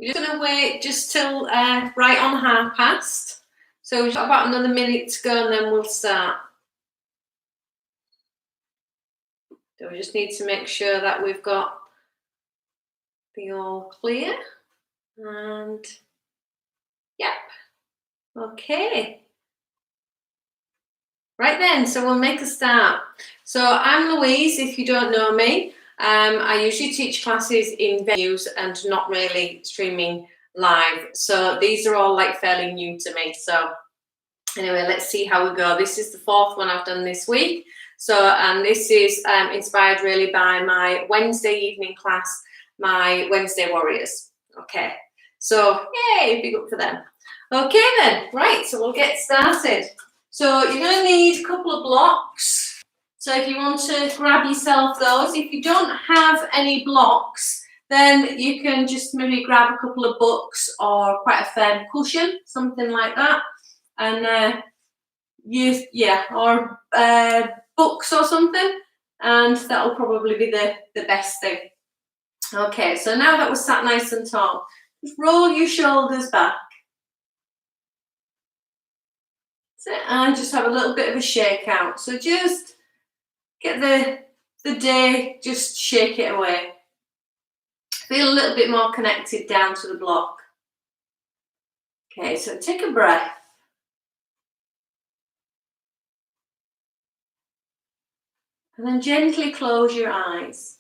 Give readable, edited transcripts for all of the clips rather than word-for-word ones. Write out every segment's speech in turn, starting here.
We're just going to wait just till right on past. So we've got about another minute to go and then we'll start. So we just need to make sure that we've got the all clear. And yep, okay. Right then, so we'll make a start. So I'm Louise, if you don't know me. I usually teach classes in venues and not really streaming live. So these are all like fairly new to me. So anyway, let's see how we go. This is the fourth one I've done this week. So, and this is inspired really by my Wednesday evening class, my Wednesday Warriors. Okay, so yay, big up for them. Okay then, right, so we'll get started. So you're going to need a couple of blocks. So if you want to grab yourself those, if you don't have any blocks, then you can just maybe grab a couple of books or quite a firm cushion, something like that. And or books or something, and that'll probably be the best thing. Okay, so now that we're sat nice and tall, just roll your shoulders back. That's it, and just have a little bit of a shake out. So just get the day, just shake it away. Feel a little bit more connected down to the block. Okay, so take a breath. And then gently close your eyes.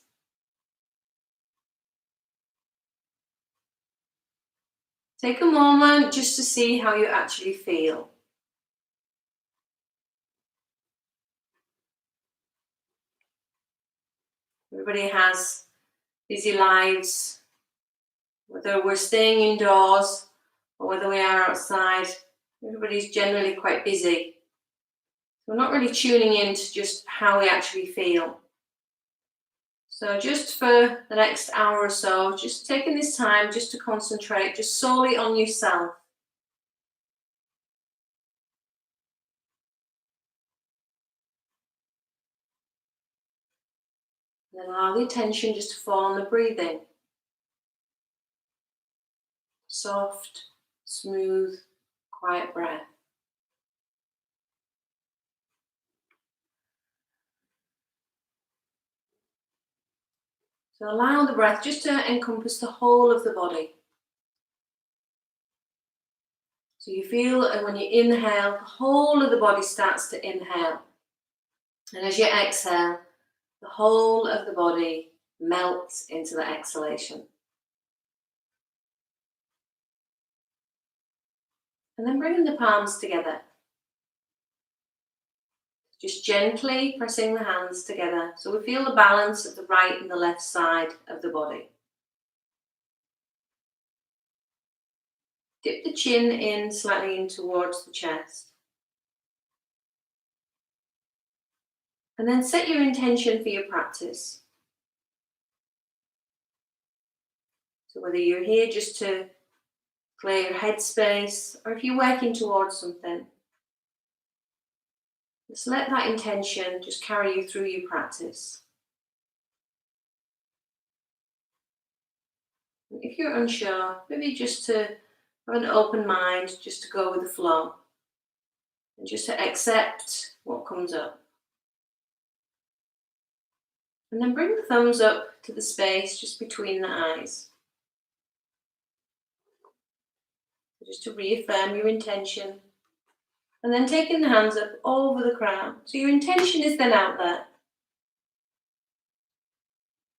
Take a moment just to see how you actually feel. Everybody has busy lives, whether we're staying indoors or whether we are outside. Everybody's generally quite busy. We're not really tuning in to just how we actually feel. So just for the next hour or so, just taking this time just to concentrate just solely on yourself. And then allow the attention just to fall on the breathing. Soft, smooth, quiet breath. So allow the breath just to encompass the whole of the body. So you feel when you inhale, the whole of the body starts to inhale. And as you exhale, the whole of the body melts into the exhalation. And then bringing the palms together. Just gently pressing the hands together so we feel the balance of the right and the left side of the body. Dip the chin in slightly in towards the chest. And then set your intention for your practice. So whether you're here just to clear your headspace or if you're working towards something, just let that intention just carry you through your practice. And if you're unsure, maybe just to have an open mind, just to go with the flow and just to accept what comes up. And then bring the thumbs up to the space just between the eyes. Just to reaffirm your intention. And then taking the hands up over the crown. So your intention is then out there.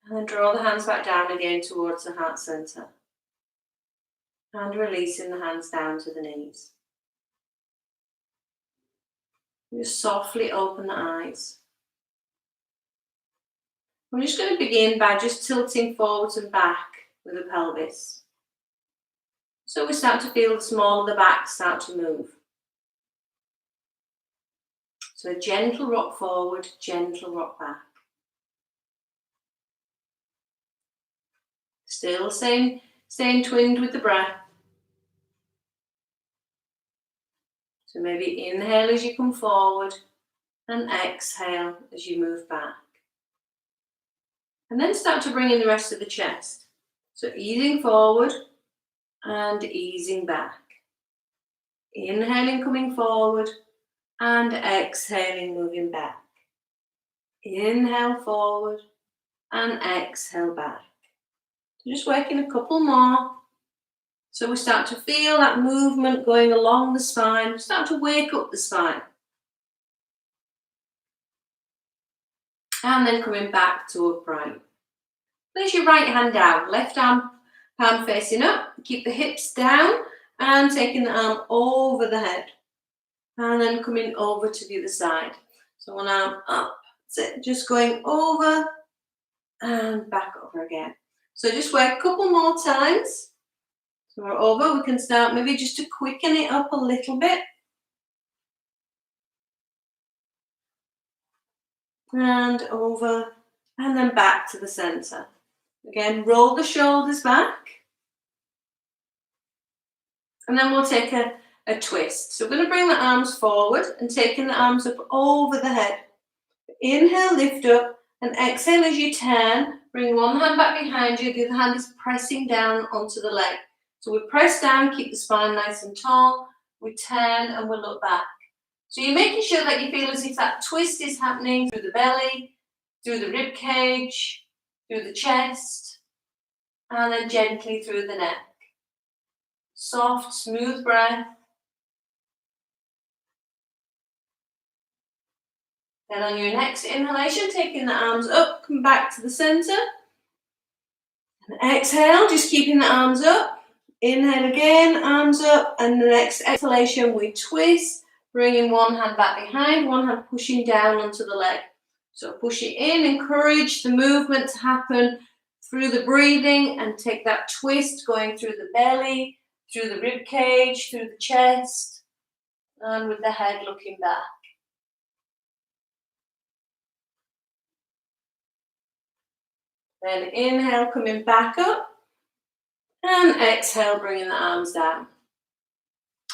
And then draw the hands back down again towards the heart center. And releasing the hands down to the knees. Just softly open the eyes. We're just going to begin by just tilting forwards and back with the pelvis. So we start to feel the small of the back start to move. So a gentle rock forward, gentle rock back. Still staying twinned with the breath. So maybe inhale as you come forward and exhale as you move back. And then start to bring in the rest of the chest. So easing forward and easing back. Inhaling, coming forward, and exhaling, moving back. Inhale forward and exhale back. Just working a couple more. So we start to feel that movement going along the spine, start to wake up the spine. And then coming back to upright. Place your right hand down, left arm palm facing up. Keep the hips down and taking the arm over the head. And then coming over to the other side. So one arm up, that's it, just going over and back over again. So just work a couple more times. So we're over, we can start maybe just to quicken it up a little bit. And over, and then back to the center. Again, roll the shoulders back. And then we'll take a twist. So we're going to bring the arms forward and taking the arms up over the head. Inhale, lift up, and exhale as you turn. Bring one hand back behind you, the other hand is pressing down onto the leg. So we press down, keep the spine nice and tall. We turn and we look back. So you're making sure that you feel as if that twist is happening through the belly, through the rib cage, through the chest, and then gently through the neck. Soft, smooth breath. Then on your next inhalation, taking the arms up, come back to the center. And exhale, just keeping the arms up. Inhale again, arms up, and the next exhalation we twist, bringing one hand back behind, one hand pushing down onto the leg. So push it in, encourage the movement to happen through the breathing and take that twist going through the belly, through the rib cage, through the chest, and with the head looking back. Then inhale, coming back up. And exhale, bringing the arms down.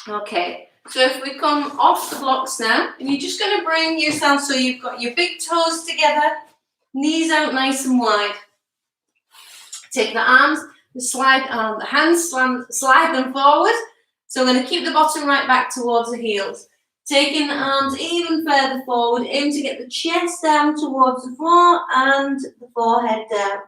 Okay, so if we come off the blocks now, and you're just going to bring yourself so you've got your big toes together, knees out nice and wide. Take the arms, the hands, slide them forward. So we're going to keep the bottom right back towards the heels. Taking the arms even further forward, aim to get the chest down towards the floor and the forehead down.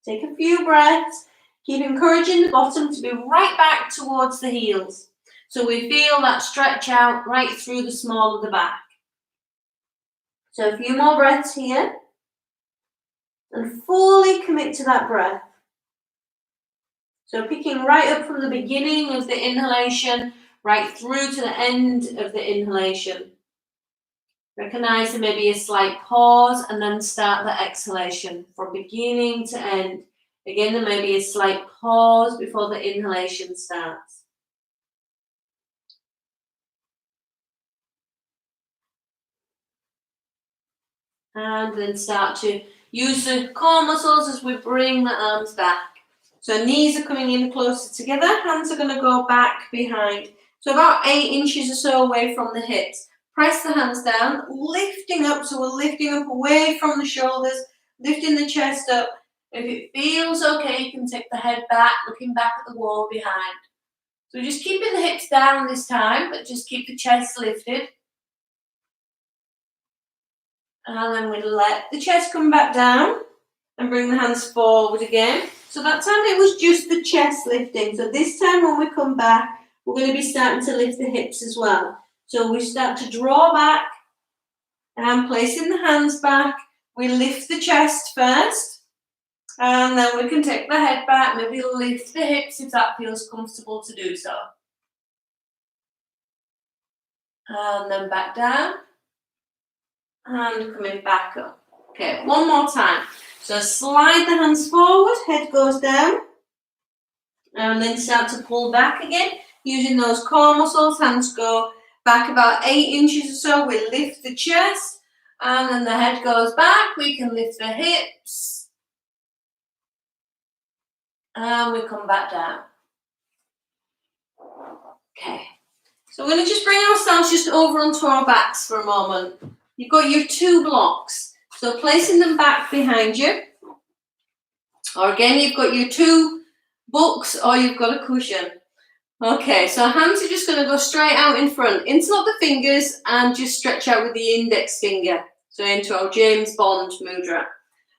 Take a few breaths. Keep encouraging the bottom to be right back towards the heels. So we feel that stretch out right through the small of the back. So a few more breaths here. And fully commit to that breath. So picking right up from the beginning of the inhalation, right through to the end of the inhalation. Recognize there may be a slight pause and then start the exhalation from beginning to end. Again, there may be a slight pause before the inhalation starts. And then start to use the core muscles as we bring the arms back. So knees are coming in closer together, hands are going to go back behind. So about 8 inches or so away from the hips. Press the hands down, lifting up, so we're lifting up away from the shoulders, lifting the chest up. If it feels okay, you can take the head back, looking back at the wall behind. So just keeping the hips down this time, but just keep the chest lifted. And then we let the chest come back down and bring the hands forward again. So that time it was just the chest lifting. So this time when we come back, we're going to be starting to lift the hips as well. So we start to draw back and placing the hands back. We lift the chest first and then we can take the head back, maybe lift the hips if that feels comfortable to do so. And then back down and coming back up. Okay, one more time. So slide the hands forward, head goes down and then start to pull back again. Using those core muscles, hands go back about 8 inches or so. We lift the chest and then the head goes back. We can lift the hips and we come back down. Okay, so we're going to just bring ourselves just over onto our backs for a moment. You've got your 2 blocks. So placing them back behind you. Or again, you've got your 2 books or you've got a cushion. Okay, so hands are just going to go straight out in front. Interlock the fingers and just stretch out with the index finger. So into our James Bond mudra.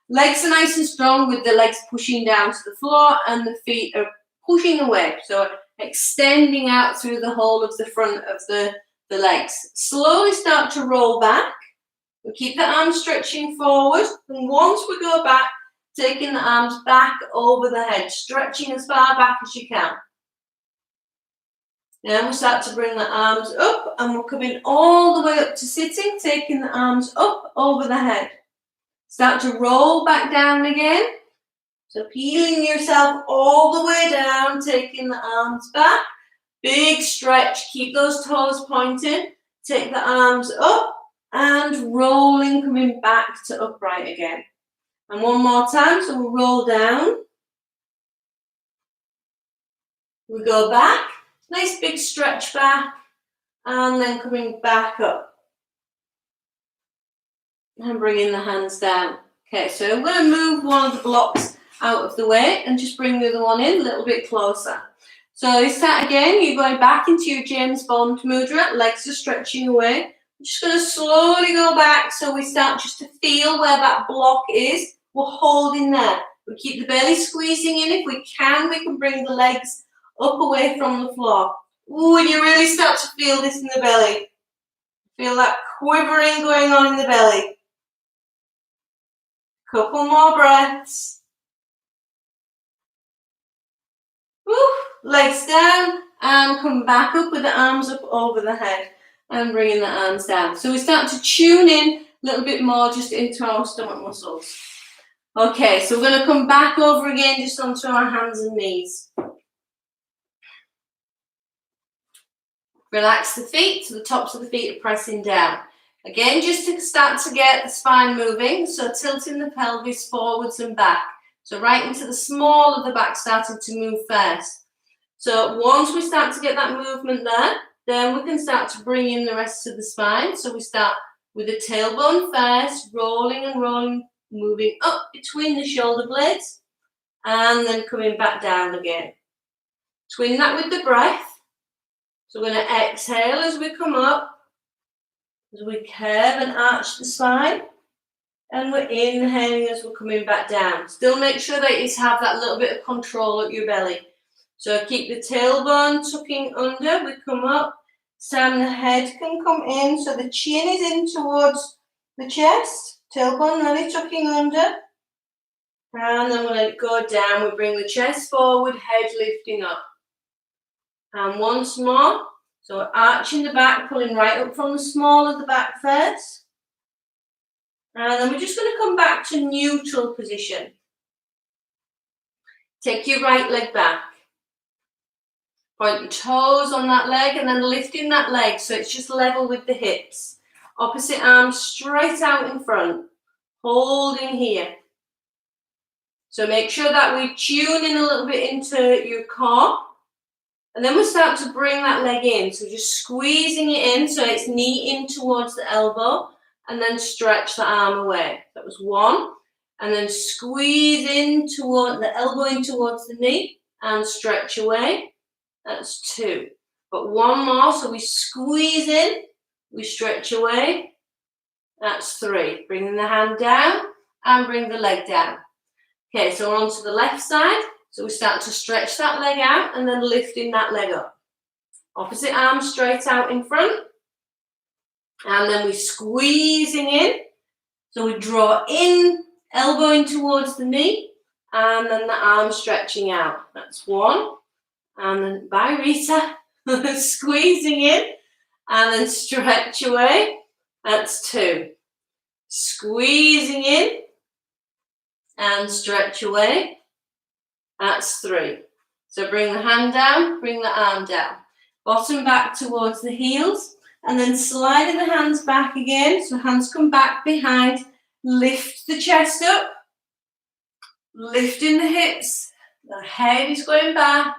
Legs are nice and strong with the legs pushing down to the floor and the feet are pushing away. So extending out through the whole of the front of the legs. Slowly start to roll back. We keep the arms stretching forward. And once we go back, taking the arms back over the head, stretching as far back as you can. Now we start to bring the arms up and we're coming all the way up to sitting, taking the arms up over the head. Start to roll back down again. So peeling yourself all the way down, taking the arms back. Big stretch, keep those toes pointed. Take the arms up and rolling, coming back to upright again. And one more time, so we'll roll down. We go back. Nice big stretch back and then coming back up and bringing the hands down. Okay, so I'm going to move one of the blocks out of the way and just bring the other one in a little bit closer. So you start again, you're going back into your James Bond mudra, legs are stretching away. I'm just going to slowly go back so we start just to feel where that block is. We're holding there. We keep the belly squeezing in. If we can bring the legs up away from the floor. Ooh, and you really start to feel this in the belly. Feel that quivering going on in the belly. Couple more breaths. Woo, legs down and come back up with the arms up over the head and bringing the arms down. So we start to tune in a little bit more just into our stomach muscles. Okay, so we're going to come back over again just onto our hands and knees. Relax the feet, so the tops of the feet are pressing down. Again, just to start to get the spine moving, so tilting the pelvis forwards and back. So right into the small of the back starting to move first. So once we start to get that movement there, then we can start to bring in the rest of the spine. So we start with the tailbone first, rolling and rolling, moving up between the shoulder blades, and then coming back down again. Twin that with the breath. So we're going to exhale as we come up, as we curve and arch the spine, and we're inhaling as we're coming back down. Still make sure that you have that little bit of control at your belly. So keep the tailbone tucking under, we come up, stand the head can come in, so the chin is in towards the chest, tailbone really tucking under, and then we let it go down, we bring the chest forward, head lifting up. And once more, so we're arching the back, pulling right up from the small of the back first. And then we're just going to come back to neutral position. Take your right leg back. Point your toes on that leg and then lifting that leg so it's just level with the hips. Opposite arm straight out in front. Holding here. So make sure that we tune in a little bit into your core. And then we start to bring that leg in. So just squeezing it in so it's knee in towards the elbow and then stretch the arm away. That was one. And then squeeze in toward the elbow in towards the knee and stretch away. That's two. But one more. So we squeeze in, we stretch away. That's three. Bringing the hand down and bring the leg down. Okay, so we're onto the left side. So we start to stretch that leg out and then lifting that leg up. Opposite arm straight out in front. And then we're squeezing in. So we draw in, elbow in towards the knee. And then the arm stretching out. That's one. And then, bye Rita. Squeezing in. And then stretch away. That's two. Squeezing in. And stretch away. That's three. So bring the hand down, bring the arm down. Bottom back towards the heels. And then sliding the hands back again. So hands come back behind. Lift the chest up. Lifting the hips. The head is going back.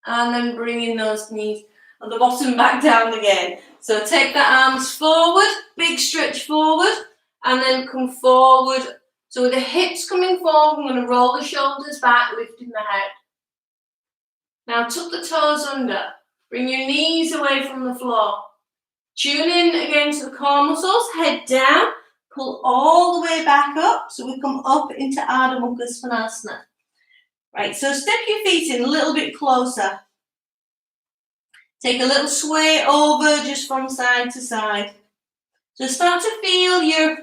And then bringing those knees and the bottom back down again. So take the arms forward. Big stretch forward. And then come forward So with the hips coming forward, I'm going to roll the shoulders back, lifting the head. Now tuck the toes under. Bring your knees away from the floor. Tune in again to the core muscles, head down, pull all the way back up, so we come up into Ardha Mukha Svanasana. Right, so step your feet in a little bit closer. Take a little sway over just from side to side. So start to feel your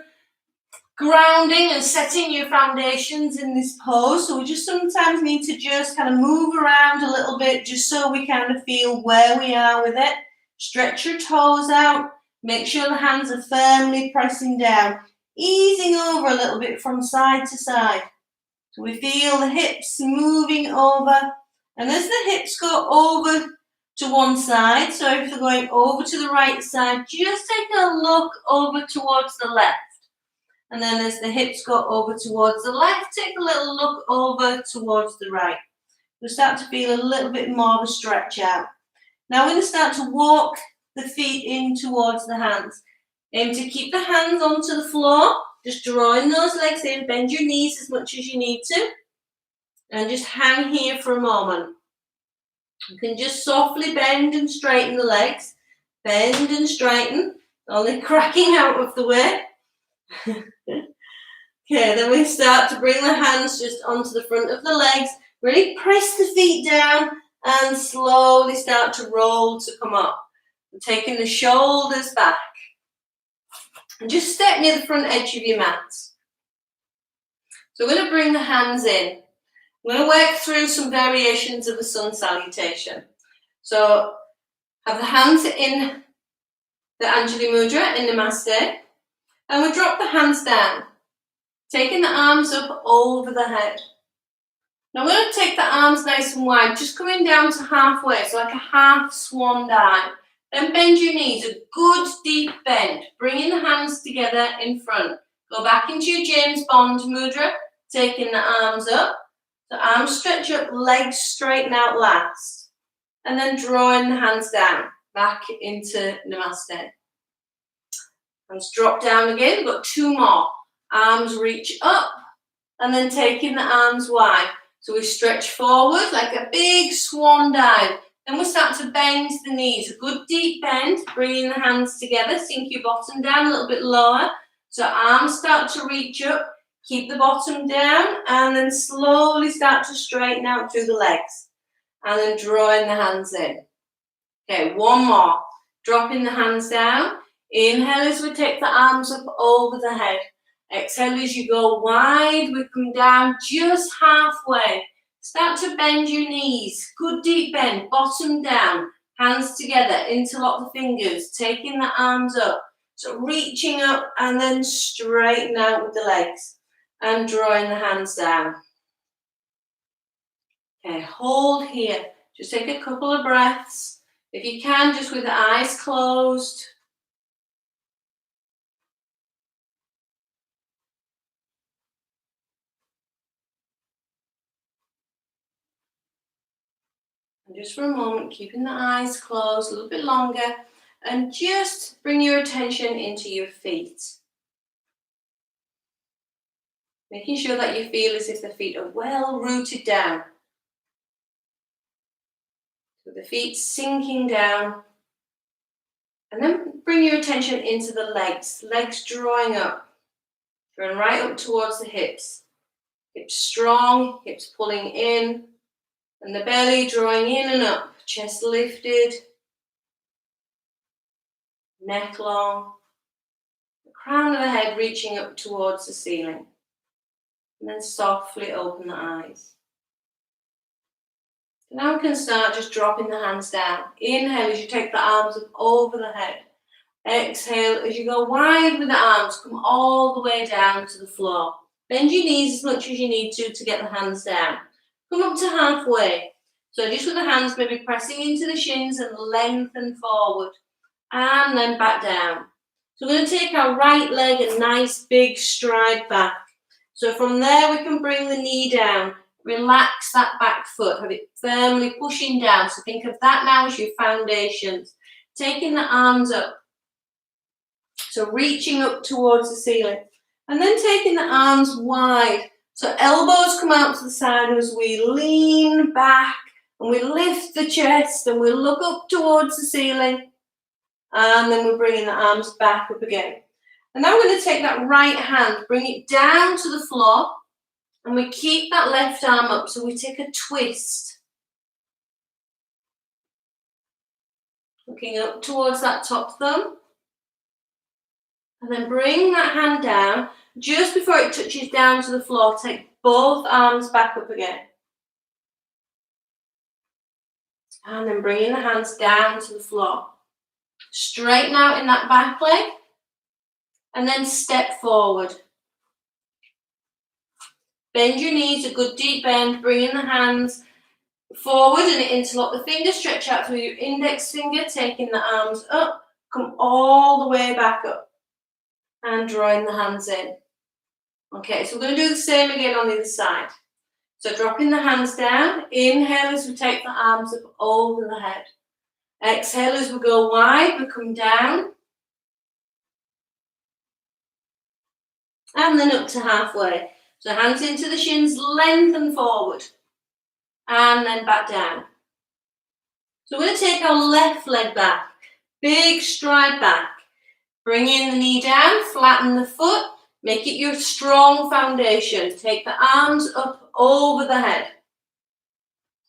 grounding and setting your foundations in this pose. So we just sometimes need to just kind of move around a little bit just so we kind of feel where we are with it. Stretch your toes out. Make sure the hands are firmly pressing down. Easing over a little bit from side to side. So we feel the hips moving over. And as the hips go over to one side, so if they're going over to the right side, just take a look over towards the left. And then as the hips go over towards the left, take a little look over towards the right. We'll start to feel a little bit more of a stretch out. Now we're going to start to walk the feet in towards the hands. Aim to keep the hands onto the floor, just drawing those legs in, bend your knees as much as you need to, and just hang here for a moment. You can just softly bend and straighten the legs, bend and straighten, only cracking out of the way. Okay, then we start to bring the hands just onto the front of the legs, really press the feet down and slowly start to roll to come up. We're taking the shoulders back. And just step near the front edge of your mat. So we're going to bring the hands in. We're going to work through some variations of the sun salutation. So have the hands in the Anjali Mudra in Namaste. And we'll drop the hands down, taking the arms up over the head. Now we're going to take the arms nice and wide, just coming down to halfway, so like a half swan dive. Then bend your knees, a good deep bend, bringing the hands together in front. Go back into your James Bond mudra, taking the arms up. The arms stretch up, legs straighten out last. And then drawing the hands down, back into Namaste. Hands drop down again, we've got two more. Arms reach up, and then taking the arms wide. So we stretch forward like a big swan dive. Then we'll start to bend the knees, a good deep bend, bringing the hands together, sink your bottom down a little bit lower. So arms start to reach up, keep the bottom down, and then slowly start to straighten out through the legs. And then drawing the hands in. Okay, one more. Dropping the hands down. Inhale as we take the arms up over the head. Exhale as you go wide, we come down just halfway. Start to bend your knees, good deep bend, bottom down, hands together, interlock the fingers, taking the arms up. So reaching up and then straighten out with the legs and drawing the hands down. Okay, hold here. Just take a couple of breaths. If you can, just with the eyes closed. And just for a moment, keeping the eyes closed a little bit longer, and just bring your attention into your feet. Making sure that you feel as if the feet are well rooted down. So the feet sinking down. And then bring your attention into the legs. Legs drawing up. Drawing right up towards the hips. Hips strong, hips pulling in. And the belly drawing in and up, chest lifted, neck long, the crown of the head reaching up towards the ceiling. And then softly open the eyes. So now we can start just dropping the hands down. Inhale as you take the arms up over the head. Exhale as you go wide with the arms, come all the way down to the floor. Bend your knees as much as you need to get the hands down. Come up to halfway. So just with the hands maybe pressing into the shins and lengthen forward. And then back down. So we're going to take our right leg a nice big stride back. So from there we can bring the knee down. Relax that back foot. Have it firmly pushing down. So think of that now as your foundations. Taking the arms up. So reaching up towards the ceiling. And then taking the arms wide. So elbows come out to the side as we lean back and we lift the chest and we look up towards the ceiling. And then we're bringing the arms back up again. And now we're going to take that right hand, bring it down to the floor, and we keep that left arm up. So we take a twist. Looking up towards that top thumb. And then bring that hand down. Just before it touches down to the floor, take both arms back up again. And then bringing the hands down to the floor. Straighten out in that back leg. And then step forward. Bend your knees, a good deep bend, bringing the hands forward and interlock the fingers, stretch out through your index finger, taking the arms up, come all the way back up and drawing the hands in. Okay, so we're going to do the same again on the other side. So dropping the hands down, inhale as we take the arms up over the head. Exhale as we go wide, we come down. And then up to halfway. So hands into the shins, lengthen forward. And then back down. So we're going to take our left leg back. Big stride back. Bring in the knee down, flatten the foot. Make it your strong foundation. Take the arms up over the head.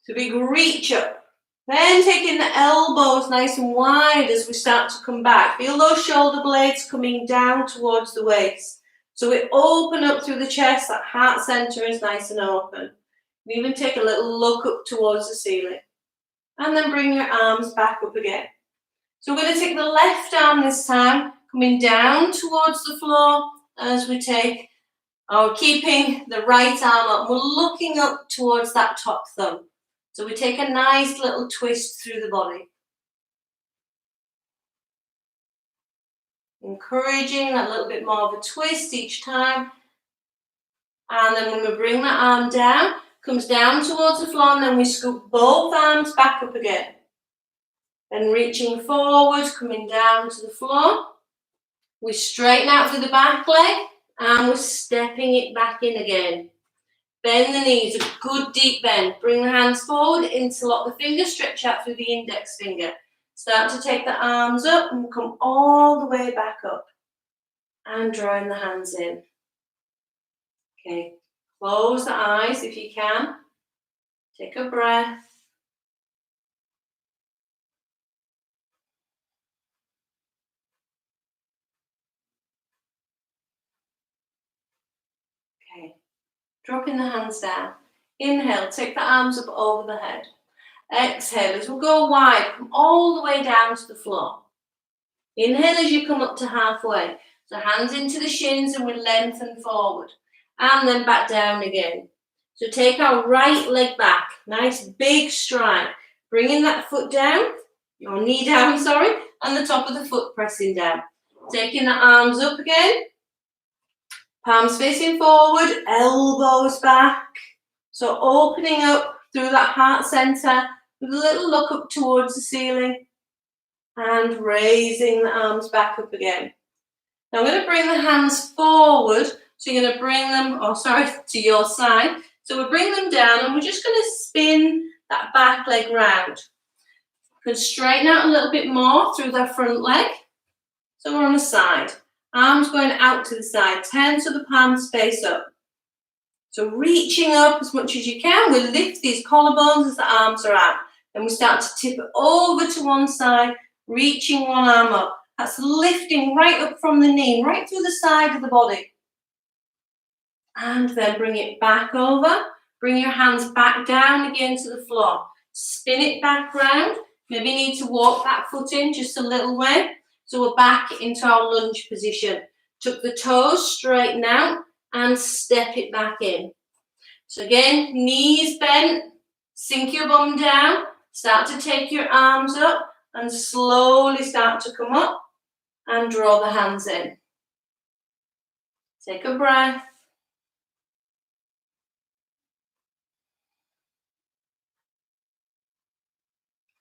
So big reach up. Then taking the elbows nice and wide as we start to come back. Feel those shoulder blades coming down towards the waist. So we open up through the chest, that heart center is nice and open. We even take a little look up towards the ceiling. And then bring your arms back up again. So we're going to take the left arm this time, coming down towards the floor as we take, keeping the right arm up. We're looking up towards that top thumb. So we take a nice little twist through the body. Encouraging a little bit more of a twist each time. And then when we bring that arm down, comes down towards the floor, and then we scoop both arms back up again. Then reaching forward, coming down to the floor. We straighten out through the back leg, and we're stepping it back in again. Bend the knees, a good deep bend. Bring the hands forward, interlock the fingers, stretch out through the index finger. Start to take the arms up and come all the way back up. And drawing the hands in. Okay, close the eyes if you can. Take a breath. Okay, dropping the hands down. Inhale, take the arms up over the head. Exhale as we go wide, come all the way down to the floor. Inhale as you come up to halfway. So hands into the shins and we lengthen forward. And then back down again. So take our right leg back. Nice big stride. Bringing that foot down, your knee down, sorry, and the top of the foot pressing down. Taking the arms up again. Palms facing forward, elbows back. So opening up through that heart center with a little look up towards the ceiling. And raising the arms back up again. Now I'm going to bring the hands forward. So you're going to bring them, to your side. So we'll bring them down and we're just going to spin that back leg round. You can straighten out a little bit more through that front leg. So we're on the side. Arms going out to the side. Turn so the palms face up. So reaching up as much as you can. We lift these collarbones as the arms are out. Then we start to tip it over to one side, reaching one arm up. That's lifting right up from the knee, right through the side of the body. And then bring it back over. Bring your hands back down again to the floor. Spin it back round. Maybe you need to walk that foot in just a little way. So we're back into our lunge position. Tuck the toes, straighten out, and step it back in. So again, knees bent, sink your bum down, start to take your arms up, and slowly start to come up and draw the hands in. Take a breath.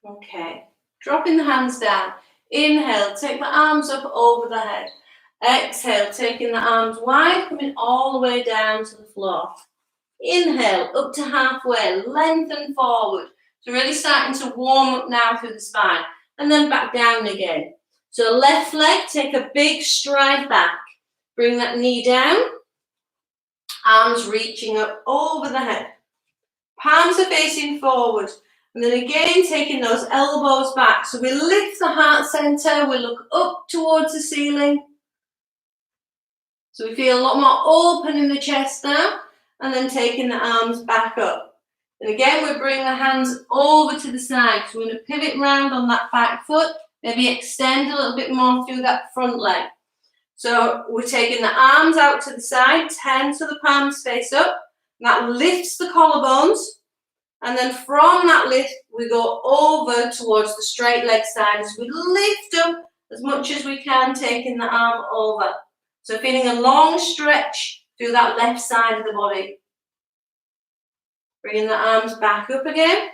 Okay, dropping the hands down. Inhale, take the arms up over the head. Exhale, taking the arms wide, coming all the way down to the floor. Inhale, up to halfway, lengthen forward. So really starting to warm up now through the spine. And then back down again. So left leg, take a big stride back. Bring that knee down. Arms reaching up over the head. Palms are facing forward. And then again, taking those elbows back. So we lift the heart center. We look up towards the ceiling. So we feel a lot more open in the chest now. And then taking the arms back up. And again, we bring the hands over to the side. So we're going to pivot round on that back foot. Maybe extend a little bit more through that front leg. So we're taking the arms out to the side, 10 so the palms face up. And that lifts the collarbones. And then from that lift, we go over towards the straight leg side as we lift up as much as we can, taking the arm over. So feeling a long stretch through that left side of the body. Bringing the arms back up again.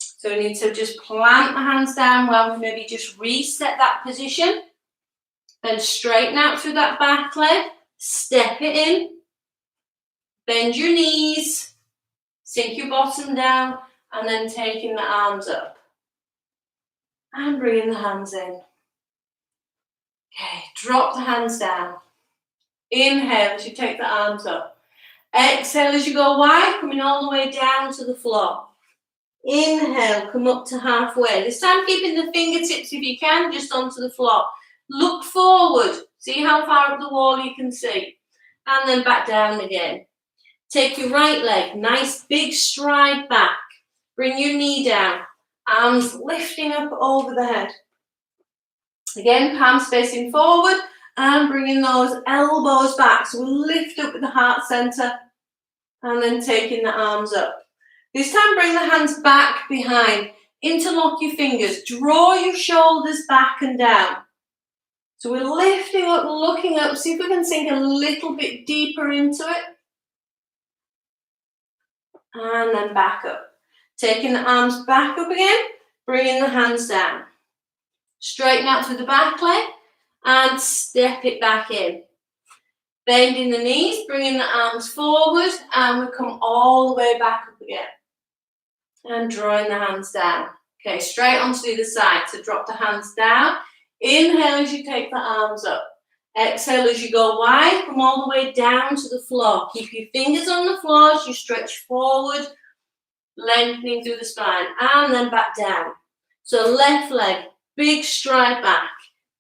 So we need to just plant the hands down while we maybe just reset that position. Then straighten out through that back leg. Step it in. Bend your knees. Sink your bottom down. And then taking the arms up. And bringing the hands in. Okay, drop the hands down. Inhale as you take the arms up. Exhale as you go wide, coming all the way down to the floor. Inhale, come up to halfway. This time keeping the fingertips, if you can, just onto the floor. Look forward. See how far up the wall you can see. And then back down again. Take your right leg, nice big stride back. Bring your knee down. Arms lifting up over the head. Again, palms facing forward. And bringing those elbows back. So we lift up with the heart center. And then taking the arms up. This time bring the hands back behind. Interlock your fingers. Draw your shoulders back and down. So we're lifting up, looking up. See if we can sink a little bit deeper into it. And then back up. Taking the arms back up again. Bringing the hands down. Straighten out through the back leg. And step it back in. Bending the knees, bringing the arms forward, and we come all the way back up again. And drawing the hands down. Okay, straight onto the other side. So drop the hands down. Inhale as you take the arms up. Exhale as you go wide, come all the way down to the floor. Keep your fingers on the floor as you stretch forward, lengthening through the spine, and then back down. So left leg, big stride back.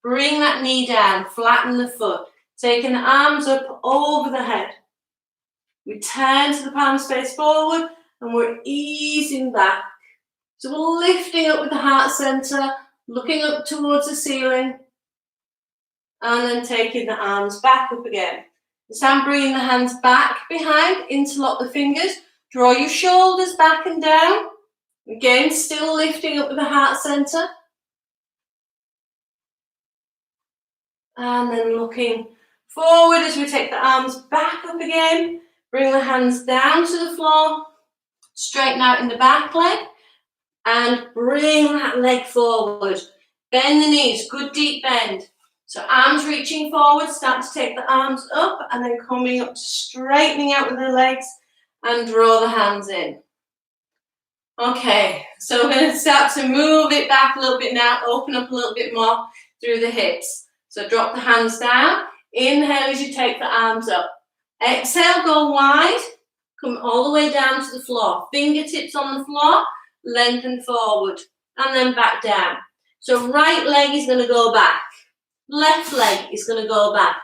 Bring that knee down, flatten the foot. Taking the arms up over the head. We turn to the palms face forward and we're easing back. So we're lifting up with the heart center, looking up towards the ceiling. And then taking the arms back up again. This time bringing the hands back behind, interlock the fingers. Draw your shoulders back and down. Again, still lifting up with the heart center. And then looking forward as we take the arms back up again. Bring the hands down to the floor. Straighten out in the back leg. And bring that leg forward. Bend the knees, good deep bend. So arms reaching forward, start to take the arms up and then coming up, straightening out with the legs and draw the hands in. Okay, so we're going to start to move it back a little bit now, open up a little bit more through the hips. So drop the hands down, inhale as you take the arms up. Exhale, go wide, come all the way down to the floor. Fingertips on the floor, lengthen forward, and then back down. So right leg is going to go back. Left leg is going to go back.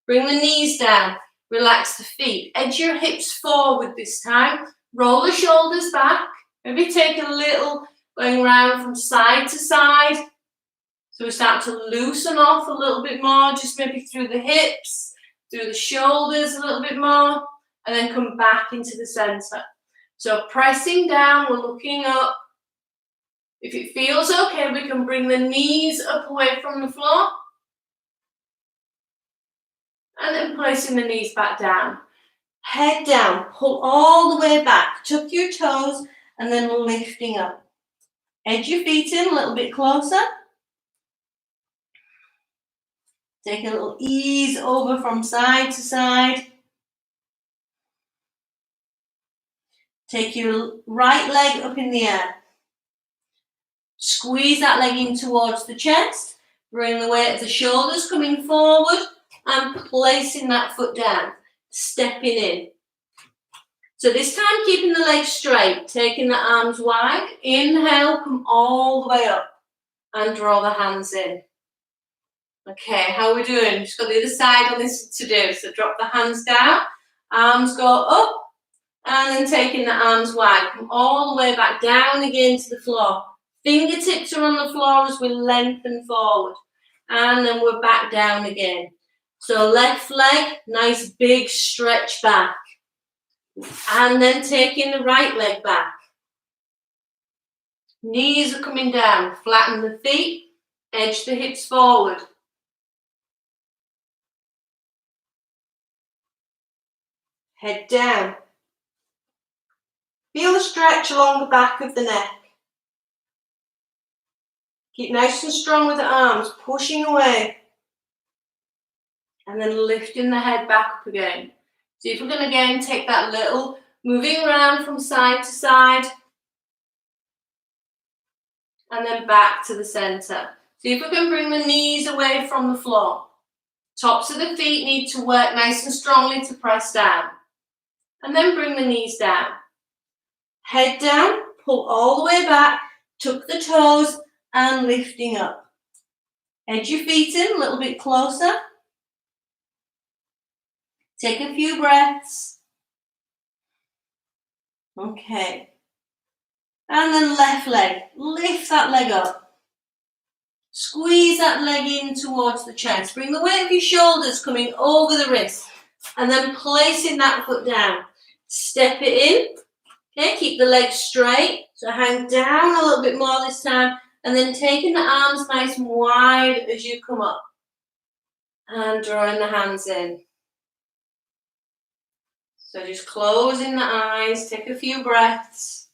Bring the knees down, relax the feet. Edge your hips forward this time. Roll the shoulders back. Maybe take a little going round from side to side. So we start to loosen off a little bit more, just maybe through the hips, through the shoulders a little bit more, and then come back into the center. So pressing down, we're looking up. If it feels okay, we can bring the knees up away from the floor. And then placing the knees back down. Head down, pull all the way back, tuck your toes, and then lifting up. Edge your feet in a little bit closer. Take a little ease over from side to side. Take your right leg up in the air. Squeeze that leg in towards the chest. Bring the weight of the shoulders coming forward and placing that foot down. Stepping in. So this time keeping the legs straight, taking the arms wide. Inhale, come all the way up and draw the hands in. Okay, how are we doing? Just got the other side on this to do. So drop the hands down, arms go up, and then taking the arms wide. Come all the way back down again to the floor. Fingertips are on the floor as we lengthen forward. And then we're back down again. So left leg, nice big stretch back. And then taking the right leg back. Knees are coming down. Flatten the feet, edge the hips forward. Head down. Feel the stretch along the back of the neck. Keep nice and strong with the arms, pushing away. And then lifting the head back up again. So if we're going to again take that little moving around from side to side. And then back to the center. See if we can bring the knees away from the floor. Tops of the feet need to work nice and strongly to press down. And then bring the knees down. Head down, pull all the way back, tuck the toes and lifting up. Edge your feet in a little bit closer. Take a few breaths. Okay. And then left leg, lift that leg up. Squeeze that leg in towards the chest. Bring the weight of your shoulders coming over the wrist. And then placing that foot down. Step it in. Okay, keep the legs straight. So hang down a little bit more this time. And then taking the arms nice and wide as you come up. And drawing the hands in. So just closing the eyes. Take a few breaths.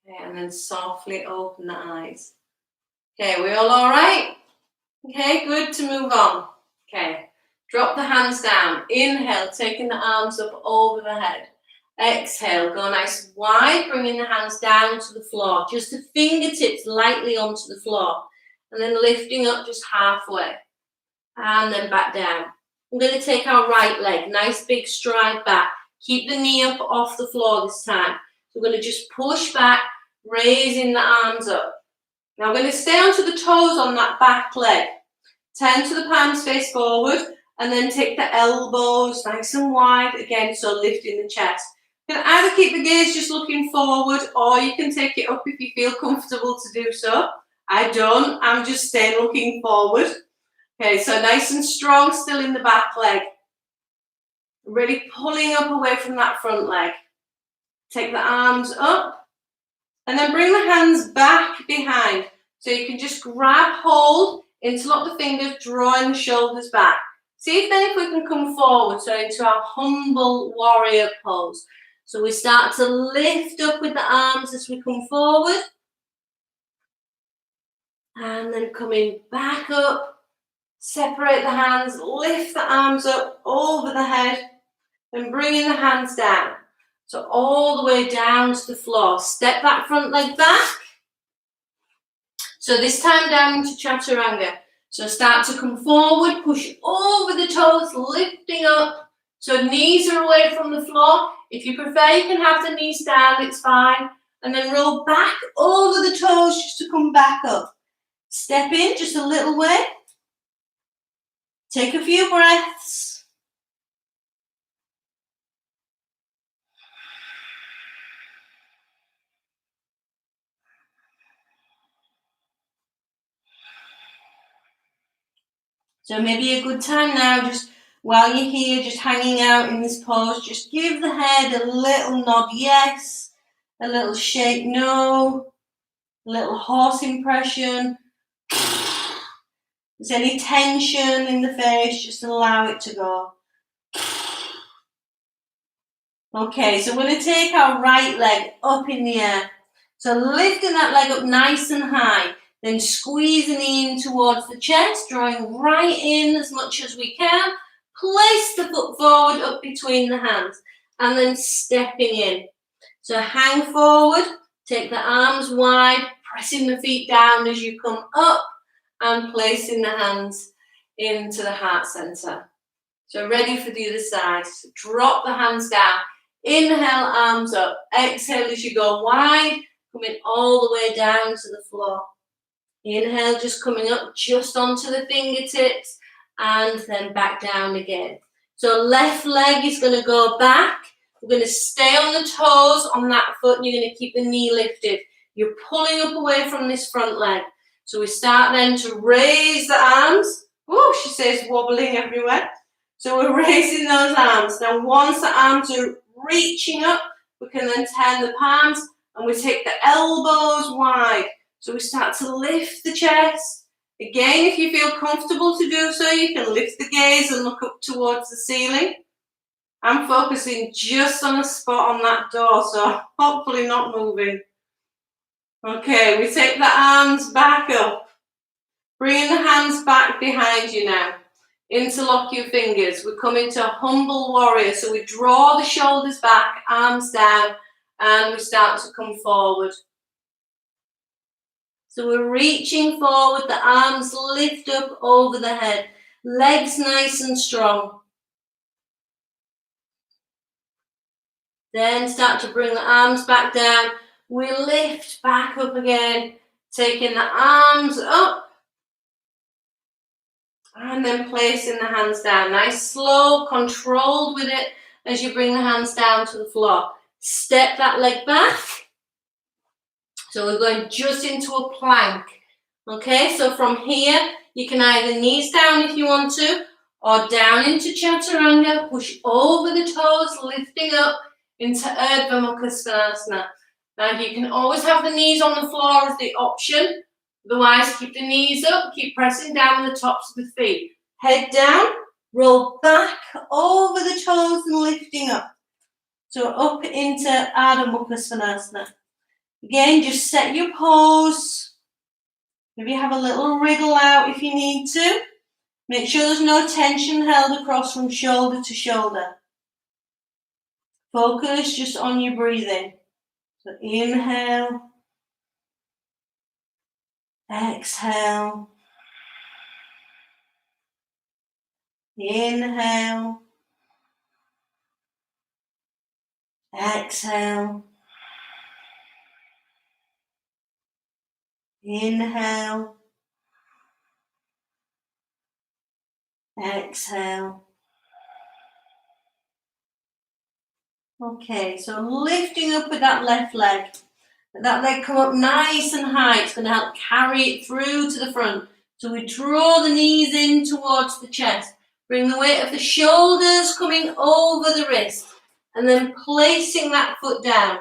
Okay, and then softly open the eyes. Okay, we all right? Okay, good to move on. Okay, drop the hands down. Inhale, taking the arms up over the head. Exhale, go nice and wide, bringing the hands down to the floor. Just the fingertips lightly onto the floor. And then lifting up just halfway. And then back down. I'm going to take our right leg, nice big stride back. Keep the knee up off the floor this time. So we're going to just push back, raising the arms up. Now I'm going to stay onto the toes on that back leg. Turn to the palms face forward and then take the elbows nice and wide again, so lifting the chest. You can either keep the gaze just looking forward or you can take it up if you feel comfortable to do so. I don't, I'm just staying looking forward. Okay, so nice and strong still in the back leg. Really pulling up away from that front leg. Take the arms up and then bring the hands back behind. So you can just grab hold, interlock the fingers, drawing the shoulders back. See if then if we can come forward, so into our humble warrior pose. So we start to lift up with the arms as we come forward. And then coming back up, separate the hands, lift the arms up over the head, and bringing the hands down. So all the way down to the floor. Step that front leg back. So this time down into Chaturanga. So start to come forward, push over the toes, lifting up. So knees are away from the floor. If you prefer, you can have the knees down, it's fine. And then roll back over the toes just to come back up. Step in just a little way. Take a few breaths. So maybe a good time now, just while you're here, just hanging out in this pose, just give the head a little nod yes, a little shake no, a little horse impression. If there's any tension in the face, just allow it to go. Okay, so we're going to take our right leg up in the air. So lifting that leg up nice and high, then squeeze the knee in towards the chest, drawing right in as much as we can. Place the foot forward up between the hands and then stepping in. So hang forward, take the arms wide, pressing the feet down as you come up and placing the hands into the heart center. So ready for the other side. So drop the hands down. Inhale, arms up. Exhale as you go wide, coming all the way down to the floor. Inhale, just coming up just onto the fingertips and then back down again. So left leg is going to go back. We're going to stay on the toes on that foot and you're going to keep the knee lifted. You're pulling up away from this front leg. So we start then to raise the arms. Oh, she says wobbling everywhere. So we're raising those arms. Now once the arms are reaching up, we can then turn the palms and we take the elbows wide. So we start to lift the chest. Again, if you feel comfortable to do so, you can lift the gaze and look up towards the ceiling. I'm focusing just on a spot on that door, so hopefully not moving. Okay, we take the arms back up. Bring the hands back behind you now. Interlock your fingers. We come into a humble warrior. So we draw the shoulders back, arms down, and we start to come forward. So we're reaching forward, the arms lift up over the head, legs nice and strong. Then start to bring the arms back down. We lift back up again, taking the arms up and then placing the hands down. Nice, slow, controlled with it as you bring the hands down to the floor. Step that leg back. So we're going just into a plank. Okay, so from here, you can either knees down if you want to, or down into Chaturanga, push over the toes, lifting up into Urdhva Mukha Svanasana. Now you can always have the knees on the floor as the option. Otherwise, keep the knees up, keep pressing down the tops of the feet. Head down, roll back over the toes and lifting up. So up into Urdhva Mukha Svanasana. Again, just set your pose. Maybe have a little wriggle out if you need to. Make sure there's no tension held across from shoulder to shoulder. Focus just on your breathing. So inhale. Exhale. Inhale. Exhale. Inhale. Exhale. Okay, so lifting up with that left leg. Let that leg come up nice and high. It's going to help carry it through to the front. So we draw the knees in towards the chest. Bring the weight of the shoulders coming over the wrist. And then placing that foot down.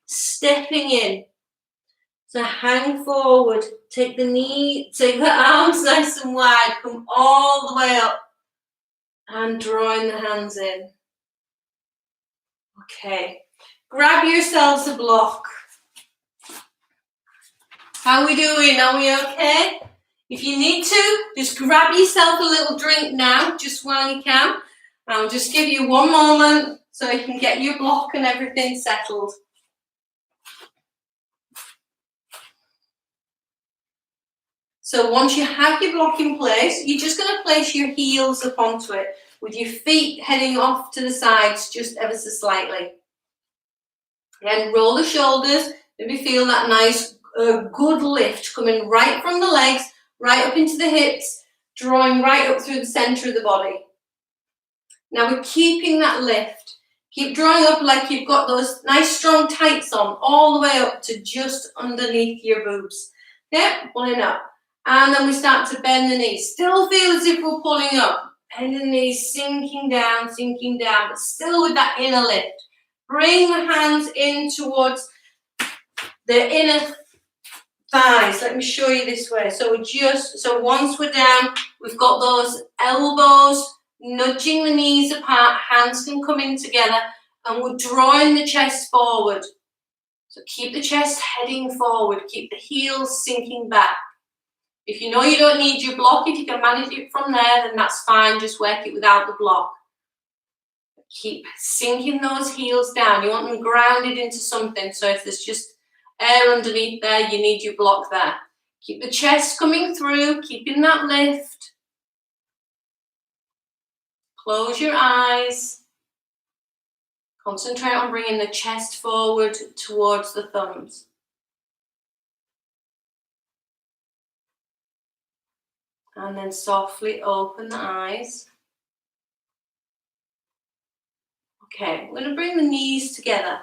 Stepping in. So hang forward. Take the arms nice and wide. Come all the way up. And drawing the hands in. Okay. Grab yourselves a block. How are we doing? Are we okay? If you need to, just grab yourself a little drink now, just while you can. I'll just give you one moment so you can get your block and everything settled. So once you have your block in place, you're just going to place your heels up onto it with your feet heading off to the sides just ever so slightly. Again, roll the shoulders. Maybe feel that nice good lift coming right from the legs, right up into the hips, drawing right up through the center of the body. Now we're keeping that lift. Keep drawing up like you've got those nice strong tights on, all the way up to just underneath your boobs. Okay, pulling up. And then we start to bend the knees. Still feel as if we're pulling up. Bend the knees, sinking down, but still with that inner lift. Bring the hands in towards the inner thighs. Let me show you this way. So once we're down, we've got those elbows nudging the knees apart, hands can come in together, and we're drawing the chest forward. So keep the chest heading forward, keep the heels sinking back. If you know you don't need your block, if you can manage it from there, then that's fine, just work it without the block. Keep sinking those heels down. You want them grounded into something, so if there's just air underneath there, you need your block there. Keep the chest coming through, keeping that lift. Close your eyes. Concentrate on bringing the chest forward towards the thumbs. And then softly open the eyes. Okay, we're going to bring the knees together.